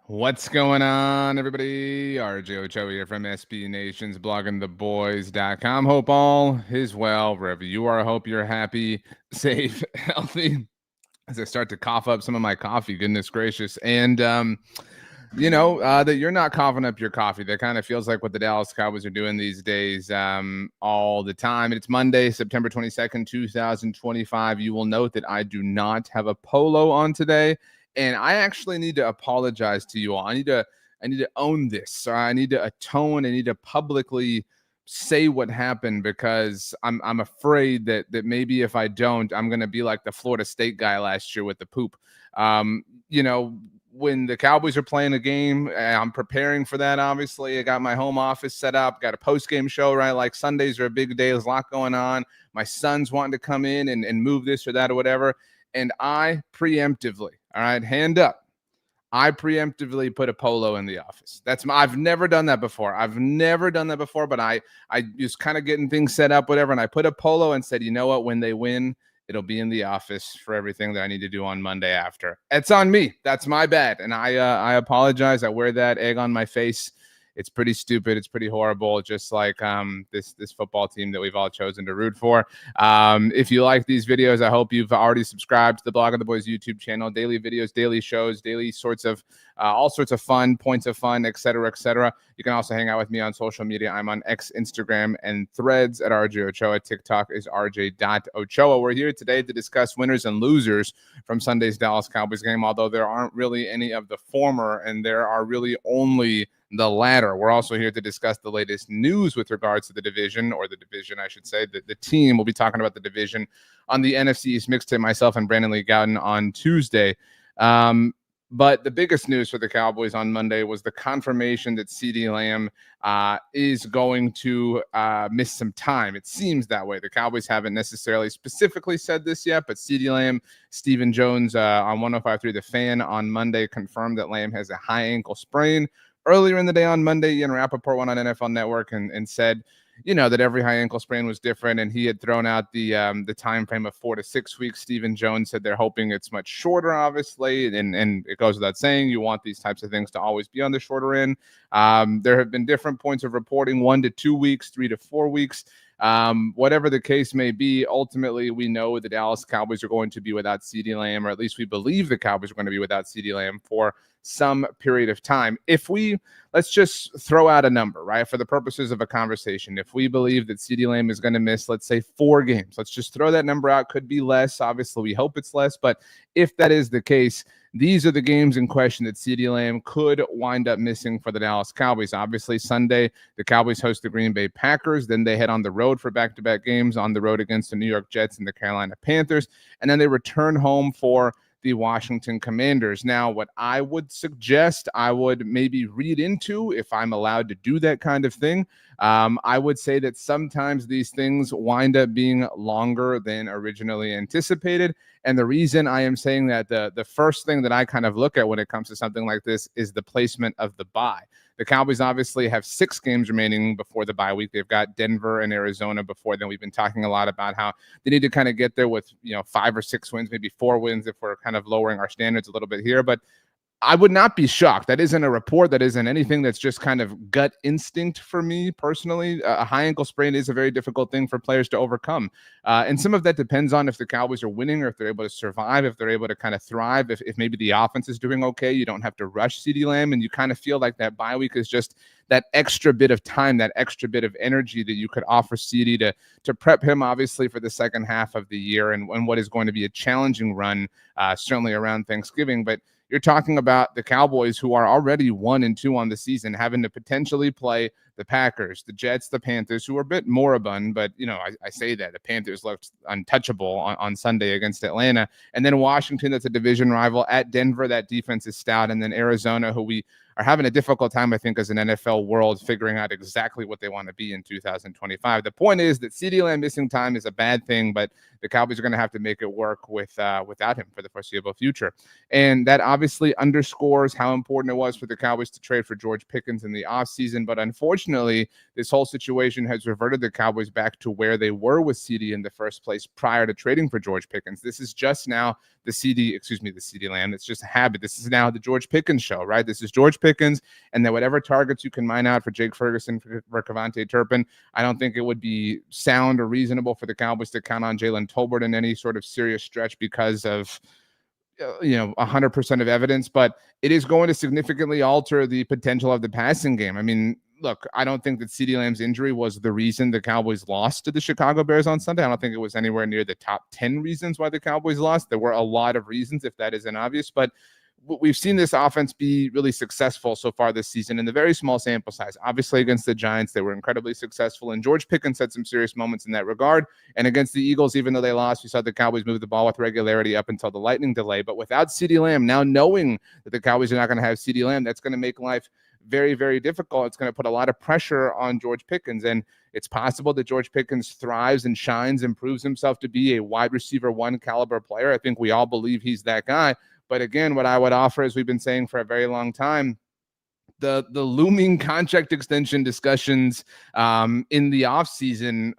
What's going on, everybody? RJ Ochoa here from SB Nation's bloggingtheboys.com. Hope all is well wherever you are. Hope you're happy, safe, healthy. As I start to cough up some of my coffee, goodness gracious. And, that you're not coughing up your coffee. That kind of feels like what the Dallas Cowboys are doing these days all the time. It's Monday, September 22nd, 2025. You will note that I do not have a polo on today. And I actually need to apologize to you all. I need to own this. I need to atone. I need to publicly say what happened because I'm afraid that maybe if I don't, I'm gonna be like the Florida State guy last year with the poop. Um, when the Cowboys are playing a game, I'm preparing for that. Obviously, I got my home office set up, got a post game show, right? Like Sundays are a big day. There's a lot going on. My son's wanting to come in and move this or that or whatever. And I preemptively, all right, hand up, I preemptively put a polo in the office. I've never done that before. But I was kind of getting things set up, whatever. And I put a polo and said, you know what, when they win, it'll be in the office for everything that I need to do on Monday after. It's on me. That's my bad. And I apologize. I wear that egg on my face. It's pretty stupid. It's pretty horrible. Just like this football team that we've all chosen to root for. If you like these videos, I hope you've already subscribed to the Blog of the Boys YouTube channel. Daily videos, daily shows, daily sorts of all sorts of fun, points of fun, etc., etc. You can also hang out with me on social media. I'm on X, Instagram, and Threads at RJ Ochoa. TikTok is rj.ochoa. We're here today to discuss winners and losers from Sunday's Dallas Cowboys game, although there aren't really any of the former, and there are really only the latter. We're also here to discuss the latest news with regards to the division, or the division, I should say. The team will be talking about the division on the NFC East Mixtape, myself and Brandon Lee Gowton on Tuesday. But the biggest news for the Cowboys on Monday was the confirmation that CeeDee Lamb is going to miss some time. It seems that way. The Cowboys haven't necessarily specifically said this yet, but CeeDee Lamb, Stephen Jones on 105.3 The Fan on Monday confirmed that Lamb has a high ankle sprain. Earlier in the day on Monday, Ian Rappaport went on NFL Network and said, that every high ankle sprain was different, and he had thrown out the time frame of 4 to 6 weeks. Stephen Jones said they're hoping it's much shorter, obviously, and it goes without saying you want these types of things to always be on the shorter end. There have been different points of reporting: 1 to 2 weeks, 3 to 4 weeks. Whatever the case may be, ultimately, we know the Dallas Cowboys are going to be without CeeDee Lamb, or at least we believe the Cowboys are going to be without CeeDee Lamb for some period of time. Let's just throw out a number, right, for the purposes of a conversation. If we believe that CeeDee Lamb is going to miss, let's say, 4 games, let's just throw that number out. Could be less. Obviously, we hope it's less. But if that is the case, these are the games in question that CeeDee Lamb could wind up missing for the Dallas Cowboys. Obviously, Sunday, the Cowboys host the Green Bay Packers. Then they head on the road for back-to-back games, on the road against the New York Jets and the Carolina Panthers. And then they return home for the Washington Commanders. Now, what I would suggest, I would maybe read into, if I'm allowed to do that kind of thing, I would say that sometimes these things wind up being longer than originally anticipated. And the reason I am saying that, the first thing that I kind of look at when it comes to something like this is the placement of the bye. The Cowboys obviously have 6 games remaining before the bye week. They've got Denver and Arizona before then. We've been talking a lot about how they need to kind of get there with 5 or 6 wins, maybe 4 wins if we're kind of lowering our standards a little bit here. But I would not be shocked. That isn't a report. That isn't anything. That's just kind of gut instinct for me personally. A high ankle sprain is a very difficult thing for players to overcome. And some of that depends on if the Cowboys are winning, or if they're able to survive, if they're able to kind of thrive, if maybe the offense is doing okay. You don't have to rush CeeDee Lamb, and you kind of feel like that bye week is just that extra bit of time, that extra bit of energy that you could offer CeeDee to prep him, obviously, for the second half of the year and what is going to be a challenging run, certainly around Thanksgiving. But you're talking about the Cowboys, who are already 1-2 on the season, having to potentially play the Packers, the Jets, the Panthers, who are a bit moribund, but I say that the Panthers looked untouchable on Sunday against Atlanta, and then Washington, that's a division rival, at Denver, that defense is stout, and then Arizona, who we are having a difficult time, I think, as an NFL world, figuring out exactly what they want to be in 2025. The point is that CeeDee Lamb missing time is a bad thing, but the Cowboys are going to have to make it work without him for the foreseeable future. And that obviously underscores how important it was for the Cowboys to trade for George Pickens in the offseason. But unfortunately, unfortunately, this whole situation has reverted the Cowboys back to where they were with CeeDee in the first place prior to trading for George Pickens. This is just now the CeeDee Lamb. It's just a habit. This is now the George Pickens show, right? This is George Pickens, and then whatever targets you can mine out for Jake Ferguson, for Kevontae Turpin, I don't think it would be sound or reasonable for the Cowboys to count on Jalen Tolbert in any sort of serious stretch because of 100% of evidence, but it is going to significantly alter the potential of the passing game. I mean, look, I don't think that CeeDee Lamb's injury was the reason the Cowboys lost to the Chicago Bears on Sunday. I don't think it was anywhere near the top 10 reasons why the Cowboys lost. There were a lot of reasons, if that isn't obvious, but we've seen this offense be really successful so far this season in the very small sample size. Obviously, against the Giants, they were incredibly successful, and George Pickens had some serious moments in that regard. And against the Eagles, even though they lost, we saw the Cowboys move the ball with regularity up until the lightning delay. But without CeeDee Lamb, now knowing that the Cowboys are not going to have CeeDee Lamb, that's going to make life very, very difficult. It's going to put a lot of pressure on George Pickens, and it's possible that George Pickens thrives and shines and proves himself to be a wide receiver one caliber player. I think we all believe he's that guy. But again, what I would offer, as we've been saying for a very long time, the looming contract extension discussions in the offseason,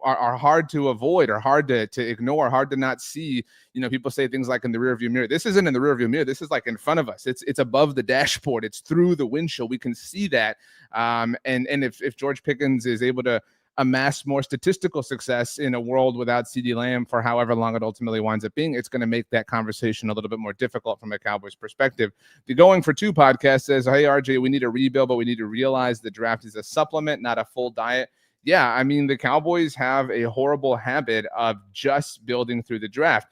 are hard to avoid or hard to ignore, hard to not see. People say things like in the rearview mirror. This isn't in the rearview mirror. This is like in front of us. It's above the dashboard. It's through the windshield. We can see that. And if George Pickens is able to amass more statistical success in a world without CeeDee Lamb for however long it ultimately winds up being, it's going to make that conversation a little bit more difficult from a Cowboys perspective. The Going for Two podcast says, hey, RJ, we need a rebuild, but we need to realize the draft is a supplement, not a full diet. Yeah, I mean, the Cowboys have a horrible habit of just building through the draft.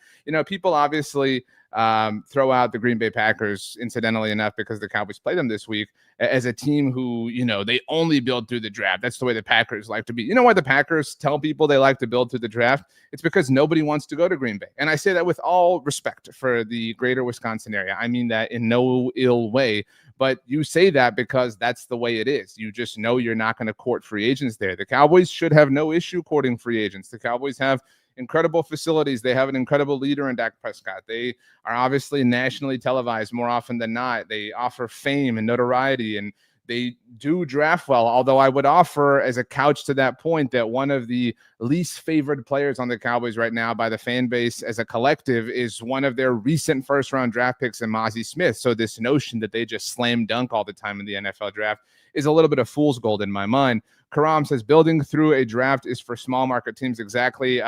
People obviously throw out the Green Bay Packers, incidentally enough, because the Cowboys play them this week, as a team who, they only build through the draft. That's the way the Packers like to be. You know why the Packers tell people they like to build through the draft? It's because nobody wants to go to Green Bay. And I say that with all respect for the greater Wisconsin area. I mean that in no ill way. But you say that because that's the way it is. You just know you're not going to court free agents there. The Cowboys should have no issue courting free agents. The Cowboys have incredible facilities. They have an incredible leader in Dak Prescott. They are obviously nationally televised more often than not. They offer fame and notoriety, and they do draft well, although I would offer as a couch to that point that one of the least favored players on the Cowboys right now by the fan base as a collective is one of their recent first-round draft picks in Mozzie Smith. So this notion that they just slam dunk all the time in the NFL draft is a little bit of fool's gold in my mind. Karam says, building through a draft is for small market teams. Exactly.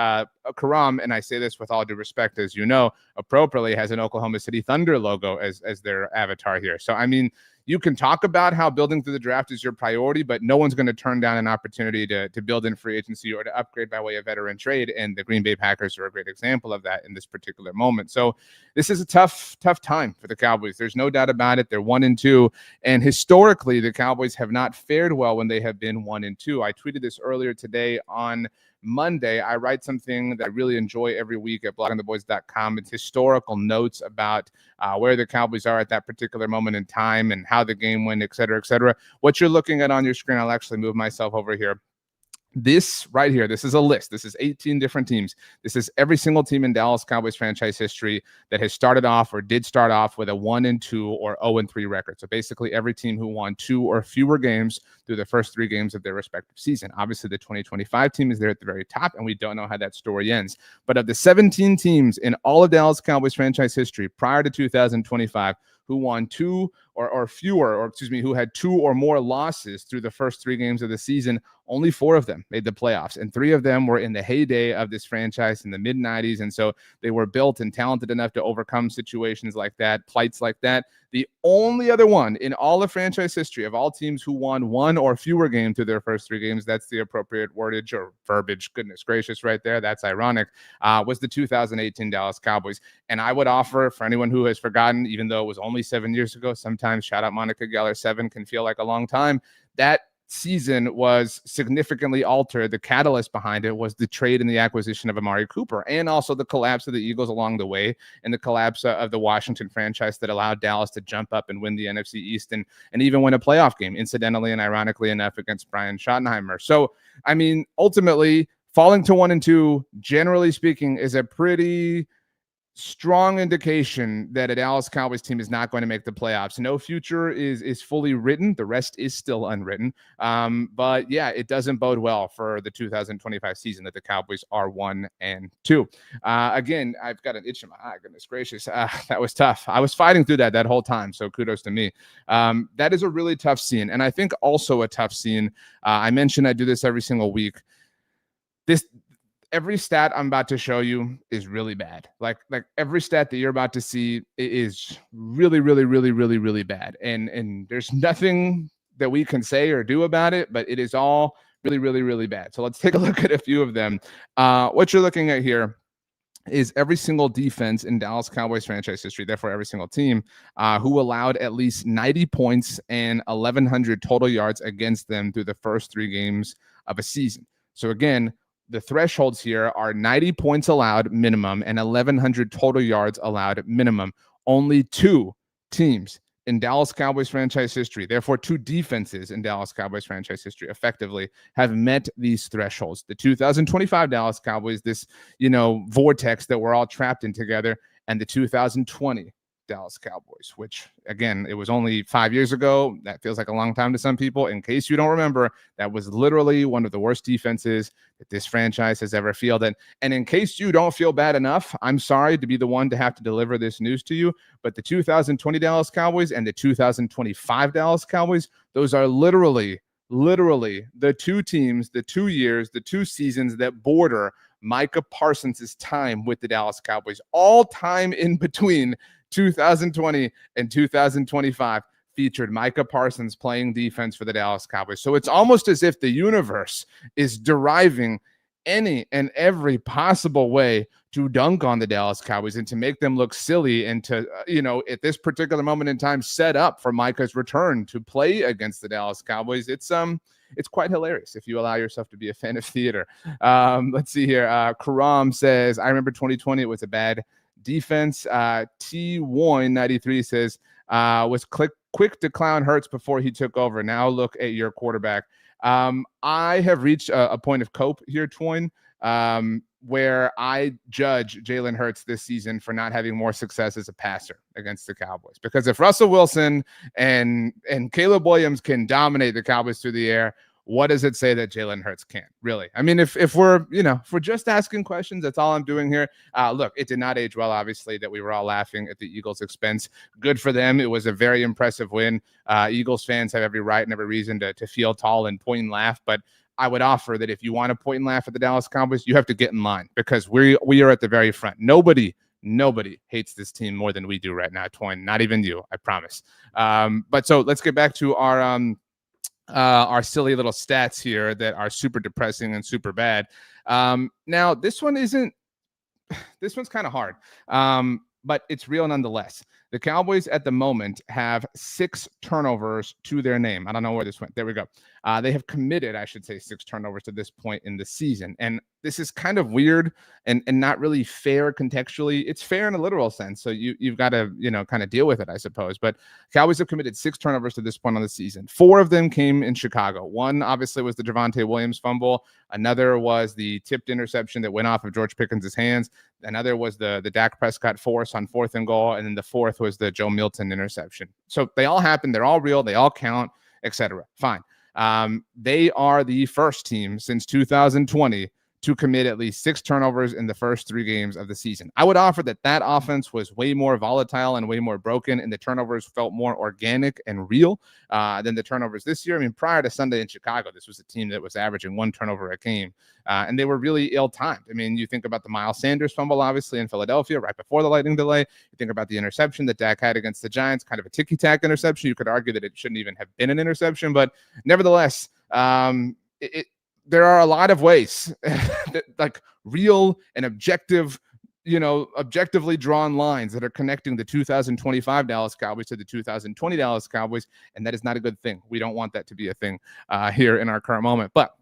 Karam, and I say this with all due respect, as you know, appropriately has an Oklahoma City Thunder logo as their avatar here. So, I mean, you can talk about how building through the draft is your priority, but no one's going to turn down an opportunity to build in free agency or to upgrade by way of veteran trade. And the Green Bay Packers are a great example of that in this particular moment. So this is a tough time for the Cowboys. There's no doubt about it. They're 1-2. And historically, the Cowboys have not fared well when they have been 1-2. I tweeted this earlier today on Monday. I write something that I really enjoy every week at bloggingtheboys.com. It's historical notes about where the Cowboys are at that particular moment in time and how the game went, et cetera, et cetera. What you're looking at on your screen, I'll actually move myself over here. This right here, this is a list. This is 18 different teams. This is every single team in Dallas Cowboys franchise history that has started off or did start off with a 1-2 or 0-3 record. So basically every team who won 2 or fewer games through the first 3 games of their respective season. Obviously, the 2025 team is there at the very top, and we don't know how that story ends. But of the 17 teams in all of Dallas Cowboys franchise history prior to 2025 who won 2 or fewer, or excuse me, who had 2 or more losses through the first 3 games of the season, only 4 of them made the playoffs. And 3 of them were in the heyday of this franchise in the mid-90s. And so they were built and talented enough to overcome situations like that, plights like that. The only other one in all of franchise history of all teams who won 1 or fewer games through their first 3 games, that's the appropriate wordage or verbiage, goodness gracious, right there, that's ironic, was the 2018 Dallas Cowboys. And I would offer, for anyone who has forgotten, even though it was only 7 years ago, sometimes, shout out Monica Geller, 7 can feel like a long time, that season was significantly altered. The catalyst behind it was the trade and the acquisition of Amari Cooper, and also the collapse of the Eagles along the way, and the collapse of the Washington franchise that allowed Dallas to jump up and win the NFC East and even win a playoff game, incidentally and ironically enough, against Brian Schottenheimer. So, I mean, ultimately, falling to 1-2, generally speaking, is a pretty strong indication that a Dallas Cowboys team is not going to make the playoffs. No future is fully written. The rest is still unwritten. But yeah, it doesn't bode well for the 2025 season that the Cowboys are 1-2. Again, I've got an itch in my eye. Goodness gracious, that was tough. I was fighting through that whole time. So kudos to me. That is a really tough scene, and I think also a tough scene. I mentioned I do this every single week. Every stat I'm about to show you is really bad. Like every stat that you're about to see is really, really, really, really, really bad. And there's nothing that we can say or do about it, but it is all really, really, really bad. So let's take a look at a few of them. What you're looking at here is every single defense in Dallas Cowboys franchise history, therefore every single team, who allowed at least 90 points and 1,100 total yards against them through the first 3 games of a season. So again, the thresholds here are 90 points allowed minimum and 1,100 total yards allowed minimum. Only 2 teams in Dallas Cowboys franchise history, therefore 2 defenses in Dallas Cowboys franchise history effectively have met these thresholds. The 2025 Dallas Cowboys, this, vortex that we're all trapped in together, and the 2020 Dallas Cowboys, which again, it was only 5 years ago. That feels like a long time to some people. In case you don't remember, that was literally one of the worst defenses that this franchise has ever fielded. And in case you don't feel bad enough, I'm sorry to be the one to have to deliver this news to you, but the 2020 Dallas Cowboys and the 2025 Dallas Cowboys, those are literally the 2 teams, the 2 years, the 2 seasons that border Micah Parsons' time with the Dallas Cowboys. All time in between 2020 and 2025 featured Micah Parsons playing defense for the Dallas Cowboys. So it's almost as if the universe is deriving any and every possible way to dunk on the Dallas Cowboys and to make them look silly and to, at this particular moment in time, set up for Micah's return to play against the Dallas Cowboys. It's quite hilarious if you allow yourself to be a fan of theater. Let's see here. Karam says, I remember 2020, it was a bad defense. T193 says, was quick to clown Hurts before he took over. Now look at your quarterback. I have reached a point of cope here, Twine, where I judge Jalen Hurts this season for not having more success as a passer against the Cowboys. Because if Russell Wilson and Caleb Williams can dominate the Cowboys through the air, what does it say that Jalen Hurts can't? Really? I mean, if we're just asking questions, that's all I'm doing here. Look, it did not age well, obviously, that we were all laughing at the Eagles' expense. Good for them. It was a very impressive win. Eagles fans have every right and every reason to feel tall and point and laugh. But I would offer that if you want to point and laugh at the Dallas Cowboys, you have to get in line, because we are at the very front. Nobody hates this team more than we do right now, Twine. Not even you, I promise. But so let's get back to our silly little stats here that are super depressing and super bad. Now this one's kind of hard, but it's real nonetheless. The Cowboys at the moment have 6 turnovers to their name. I don't know where this went. There we go. They have committed, I should say, 6 turnovers to this point in the season. And this is kind of weird and not really fair contextually. It's fair in a literal sense. So you've got to, kind of deal with it, I suppose. But Cowboys have committed 6 turnovers to this point on the season. 4 of them came in Chicago. One, obviously, was the Javonte Williams fumble. Another was the tipped interception that went off of George Pickens' hands. Another was the Dak Prescott force on 4th and goal. And then the 4th was the Joe Milton interception. So they all happened. They're all real. They all count, etc. Fine. They are the first team since 2020 to commit at least 6 turnovers in the first 3 games of the season. I would offer that offense was way more volatile and way more broken, and the turnovers felt more organic and real than the turnovers this year. I mean, prior to Sunday in Chicago, this was a team that was averaging 1 turnover a game, and they were really ill-timed. I mean, you think about the Miles Sanders fumble, obviously, in Philadelphia right before the lightning delay. You think about the interception that Dak had against the Giants, kind of a ticky-tack interception. You could argue that it shouldn't even have been an interception, but nevertheless, there are a lot of ways that, like, real and objective, objectively drawn lines that are connecting the 2025 Dallas Cowboys to the 2020 Dallas Cowboys, and that is not a good thing. We don't want that to be a thing here in our current moment. But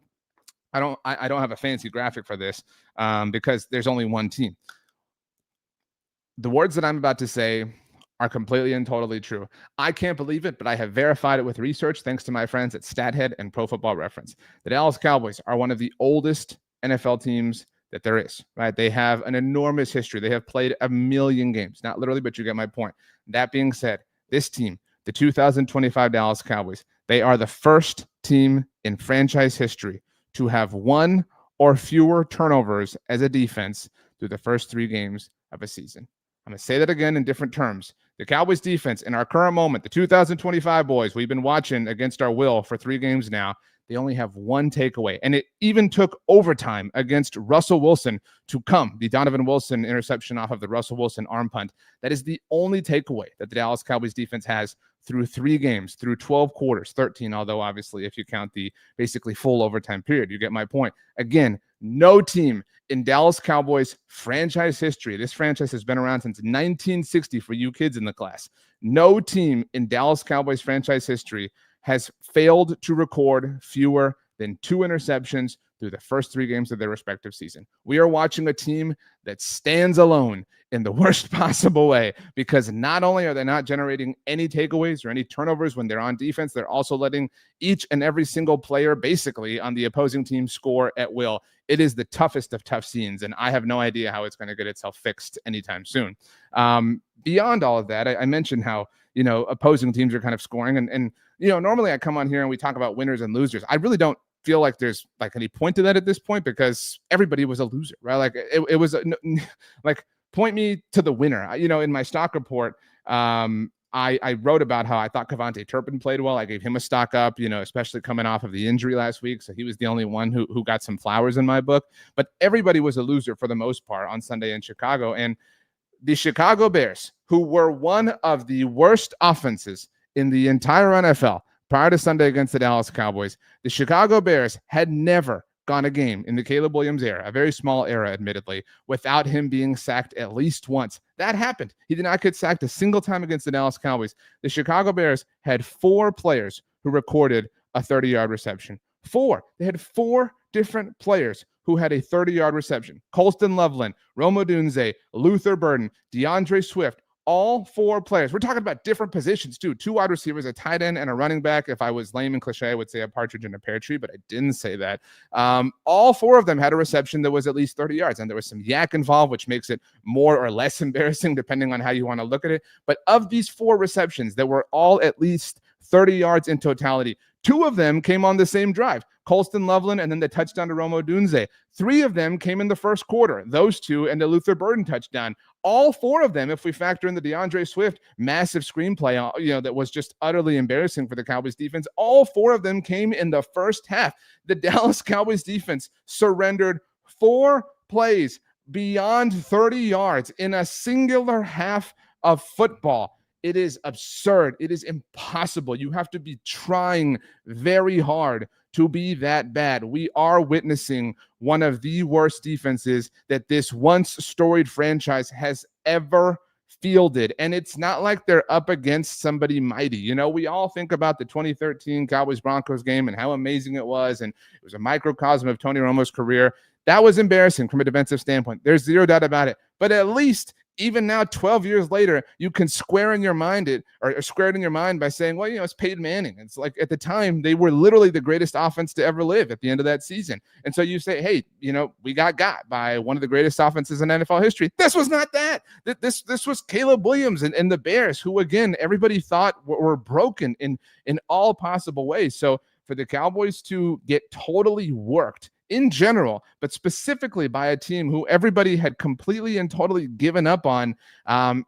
I don't have a fancy graphic for this because there's only one team. The words that I'm about to say are completely and totally true. I can't believe it, but I have verified it with research thanks to my friends at StatHead and Pro Football Reference. The Dallas Cowboys are one of the oldest NFL teams that there is, right? They have an enormous history. They have played a million games, not literally, but you get my point. That being said, this team, the 2025 Dallas Cowboys, they are the first team in franchise history to have one or fewer turnovers as a defense through the first 3 games of a season. I'm going to say that again in different terms. The Cowboys defense in our current moment, the 2025 boys, we've been watching against our will for 3 games now. They only have 1 takeaway. And it even took overtime against Russell Wilson to come. The Donovan Wilson interception off of the Russell Wilson arm punt. That is the only takeaway that the Dallas Cowboys defense has through 3 games, through 12 quarters, 13, although obviously if you count the basically full overtime period, you get my point. Again, no team in Dallas Cowboys franchise history, this franchise has been around since 1960 for you kids in the class. No team in Dallas Cowboys franchise history has failed to record fewer than 2 interceptions through the first 3 games of their respective season. We are watching a team that stands alone in the worst possible way, because not only are they not generating any takeaways or any turnovers when they're on defense, they're also letting each and every single player basically on the opposing team score at will. It is the toughest of tough scenes, and I have no idea how it's going to get itself fixed anytime soon. Beyond all of that, I mentioned how, opposing teams are kind of scoring, and normally I come on here and we talk about winners and losers. I really don't feel like there's like any point to that at this point, because everybody was a loser, right? Like it was like, point me to the winner. In my stock report, I wrote about how I thought Kevontae Turpin played well. I gave him a stock up, especially coming off of the injury last week. So he was the only one who got some flowers in my book. But everybody was a loser for the most part on Sunday in Chicago. And the Chicago Bears, who were one of the worst offenses in the entire NFL prior to Sunday against the Dallas Cowboys, the Chicago Bears had never gone a game in the Caleb Williams era, a very small era, admittedly, without him being sacked at least once. That happened. He did not get sacked a single time against the Dallas Cowboys. The Chicago Bears had 4 players who recorded a 30-yard reception. 4. They had 4 different players who had a 30-yard reception. Colston Loveland, Rome Odunze, Luther Burden, DeAndre Swift, all 4 players. We're talking about different positions too. 2 wide receivers, a tight end, and a running back. If I was lame and cliche, I would say a partridge in a pear tree, but I didn't say that. All 4 of them had a reception that was at least 30 yards, and there was some yak involved, which makes it more or less embarrassing depending on how you want to look at it. But of these 4 receptions that were all at least 30 yards in totality, 2 of them came on the same drive. Colston Loveland and then the touchdown to Rome Odunze. 3 of them came in the first quarter. Those 2 and the Luther Burden touchdown. All 4 of them, if we factor in the DeAndre Swift massive screenplay, that was just utterly embarrassing for the Cowboys defense. All 4 of them came in the first half. The Dallas Cowboys defense surrendered 4 plays beyond 30 yards in a singular half of football. It is absurd. It is impossible. You have to be trying very hard to be that bad. We are witnessing one of the worst defenses that this once storied franchise has ever fielded. And it's not like they're up against somebody mighty. We all think about the 2013 Cowboys-Broncos game and how amazing it was. And it was a microcosm of Tony Romo's career. That was embarrassing from a defensive standpoint. There's zero doubt about it. But at least even now, 12 years later, you can square it in your mind by saying, well, it's Peyton Manning. It's like at the time, they were literally the greatest offense to ever live at the end of that season. And so you say, hey, we got by one of the greatest offenses in NFL history. This was not that. This was Caleb Williams and the Bears, who, again, everybody thought were broken in all possible ways. So for the Cowboys to get totally worked in general, but specifically by a team who everybody had completely and totally given up on,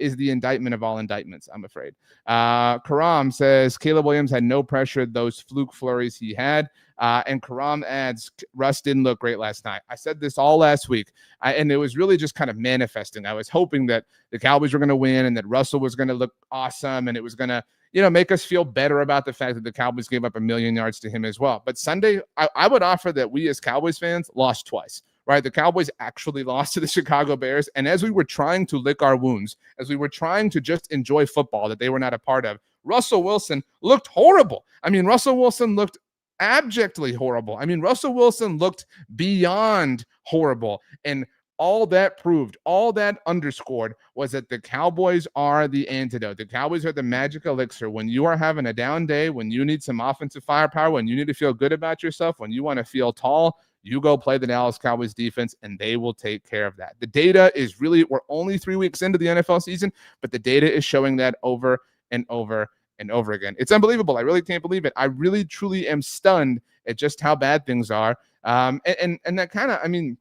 is the indictment of all indictments, I'm afraid. Karam says Caleb Williams had no pressure, those fluke flurries he had. And Karam adds, Russ didn't look great last night. I said this all last week, and it was really just kind of manifesting. I was hoping that the Cowboys were going to win and that Russell was going to look awesome, and it was going to make us feel better about the fact that the Cowboys gave up 1 million yards to him as well. But Sunday, I would offer that we as Cowboys fans lost twice, right? The Cowboys actually lost to the Chicago Bears. And as we were trying to lick our wounds, as we were trying to just enjoy football that they were not a part of, Russell Wilson looked horrible. Russell Wilson looked abjectly horrible. Russell Wilson looked beyond horrible. And all that proved, all that underscored was that the Cowboys are the antidote. The Cowboys are the magic elixir. When you are having a down day, when you need some offensive firepower, when you need to feel good about yourself, when you want to feel tall, You go play the Dallas Cowboys defense, and they will take care of that. The data is really, we're only 3 weeks into the NFL season, but the data is showing that over and over and over again. It's unbelievable. I really can't believe it. I really, truly am stunned at just how bad things are. And that kind of, I mean,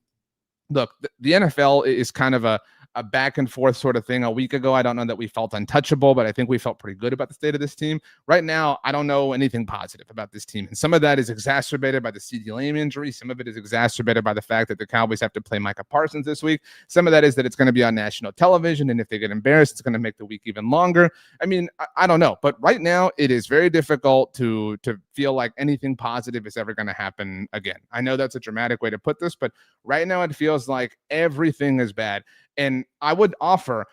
look, the NFL is kind of a back and forth sort of thing. A week ago, I don't know that we felt untouchable, but I think we felt pretty good about the state of this team. Right now, I don't know anything positive about this team. And some of that is exacerbated by the CeeDee Lamb injury. Some of it is exacerbated by the fact that the Cowboys have to play Micah Parsons this week. Some of that is that it's going to be on national television. And if they get embarrassed, it's going to make the week even longer. I mean, I don't know. But right now, it is very difficult to feel like anything positive is ever going to happen again. I know that's a dramatic way to put this, but right now it feels like everything is bad. And I would offer,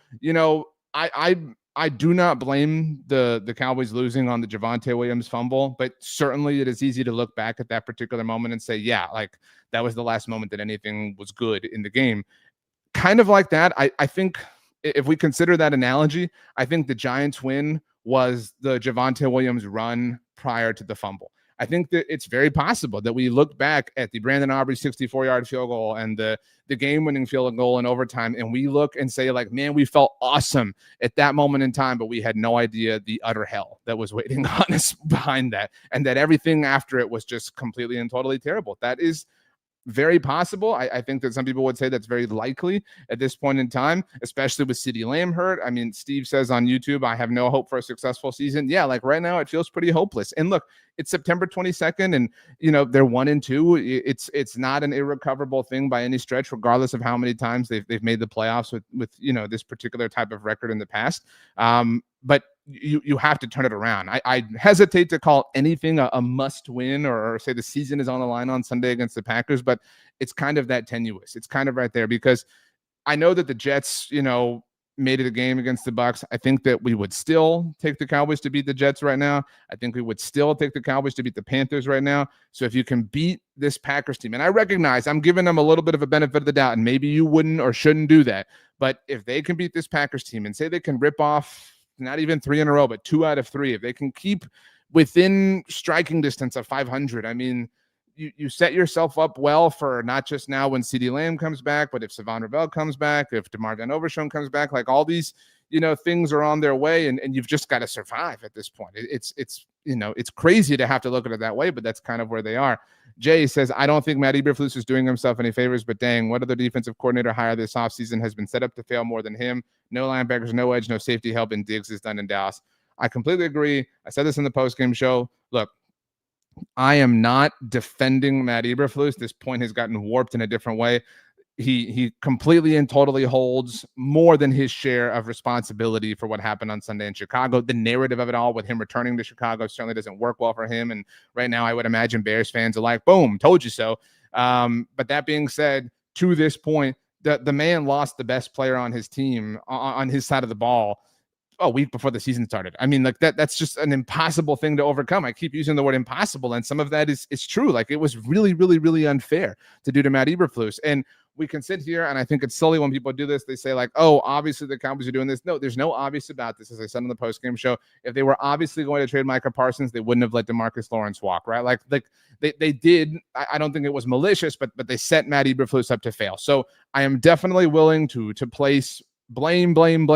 I do not blame the Cowboys losing on the Javonte Williams fumble, but certainly it is easy to look back at that particular moment and say, yeah, like that was the last moment that anything was good in the game. Kind of like that. I think if we consider that analogy, I think the Giants win was the Javonte Williams run prior to the fumble. I think that it's very possible that we look back at the Brandon Aubrey 64-yard field goal and the game-winning field goal in overtime, and we look and say, like, man, we felt awesome at that moment in time, but we had no idea the utter hell that was waiting on us behind that, and that everything after it was just completely and totally terrible. That is very possible. I think that some people would say that's very likely at this point in time, especially with CeeDee Lamb hurt. I mean, Steve says on YouTube, I have no hope for a successful season. Yeah, like right now it feels pretty hopeless. And look, it's September 22nd and, they're 1-2. It's not an irrecoverable thing by any stretch, regardless of how many times they've made the playoffs with this particular type of record in the past. But you have to turn it around. I hesitate to call anything a must win or say the season is on the line on Sunday against the Packers, but it's kind of that tenuous. It's kind of right there because I know that the Jets, made it a game against the Bucs. I think that we would still take the Cowboys to beat the Jets right now. I think we would still take the Cowboys to beat the Panthers right now. So if you can beat this Packers team, and I recognize I'm giving them a little bit of a benefit of the doubt, and maybe you wouldn't or shouldn't do that. But if they can beat this Packers team and say they can rip off not even 3 in a row, but 2 out of 3, if they can keep within striking distance of 500, I mean, you set yourself up well for not just now when CeeDee Lamb comes back, but if Savon Rebel comes back, if DeMar Van Overshown comes back, like all these, things are on their way and you've just got to survive at this point. It's crazy to have to look at it that way, but that's kind of where they are. Jay says, I don't think Matt Eberflus is doing himself any favors, but dang, what other defensive coordinator hire this offseason has been set up to fail more than him? No linebackers, no edge, no safety help, and Diggs is done in Dallas. I completely agree. I said this in the postgame show. Look, I am not defending Matt Eberflus. This point has gotten warped in a different way. He completely and totally holds more than his share of responsibility for what happened on Sunday in Chicago. The narrative of it all with him returning to Chicago certainly doesn't work well for him. And right now I would imagine Bears fans are like, boom, told you so. But that being said, to this point, the man lost the best player on his team on his side of the ball a week before the season started. I mean, like that's just an impossible thing to overcome. I keep using the word impossible, and some of that is true. Like it was really, really, really unfair to do to Matt Eberflus. And we can sit here, and I think it's silly when people do this. They say like, oh, obviously the Cowboys are doing this. No, there's no obvious about this. As I said on the postgame show, if they were obviously going to trade Micah Parsons, they wouldn't have let DeMarcus Lawrence walk, right? Like they did. I don't think it was malicious, but they set Matt Eberflus up to fail. So I am definitely willing to place blame on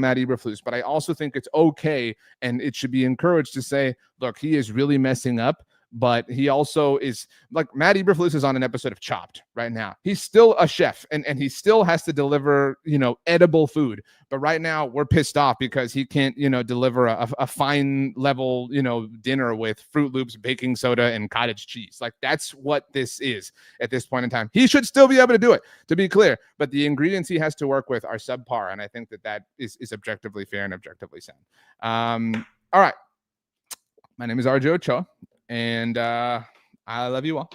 Matt Eberflus, but I also think it's okay and it should be encouraged to say, look, he is really messing up, but he also is like Matt Eberflus is on an episode of Chopped right now. He's still a chef and he still has to deliver, edible food. But right now we're pissed off because he can't, deliver a fine level, dinner with Fruit Loops, baking soda, and cottage cheese. Like that's what this is at this point in time. He should still be able to do it, to be clear, but the ingredients he has to work with are subpar. And I think that is objectively fair and objectively sound. All right. My name is RJ Ochoa. And I love you all.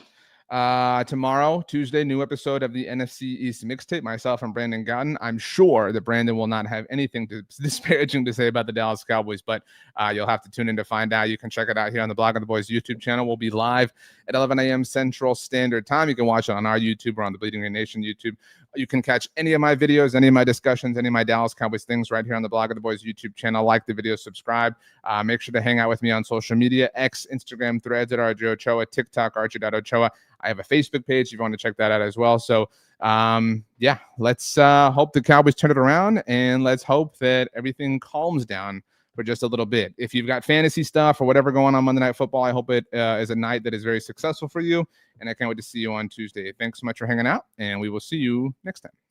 Tomorrow, Tuesday, new episode of the NFC East Mixtape. Myself and Brandon Gotten. I'm sure that Brandon will not have anything disparaging to say about the Dallas Cowboys, but you'll have to tune in to find out. You can check it out here on the Blog of the Boys YouTube channel. We'll be live at 11 a.m. Central Standard Time. You can watch it on our YouTube or on the Bleeding Green Nation YouTube. You can catch any of my videos, any of my discussions, any of my Dallas Cowboys things right here on the Blog of the Boys YouTube channel. Like the video, subscribe. Make sure to hang out with me on social media, X, Instagram, Threads at RJ Ochoa, TikTok, Archie.Ochoa. I have a Facebook page if you want to check that out as well. So, yeah, let's hope the Cowboys turn it around, and let's hope that everything calms down for just a little bit. If you've got fantasy stuff or whatever going on Monday Night Football, I hope it is a night that is very successful for you, and I can't wait to see you on Tuesday. Thanks so much for hanging out, and we will see you next time.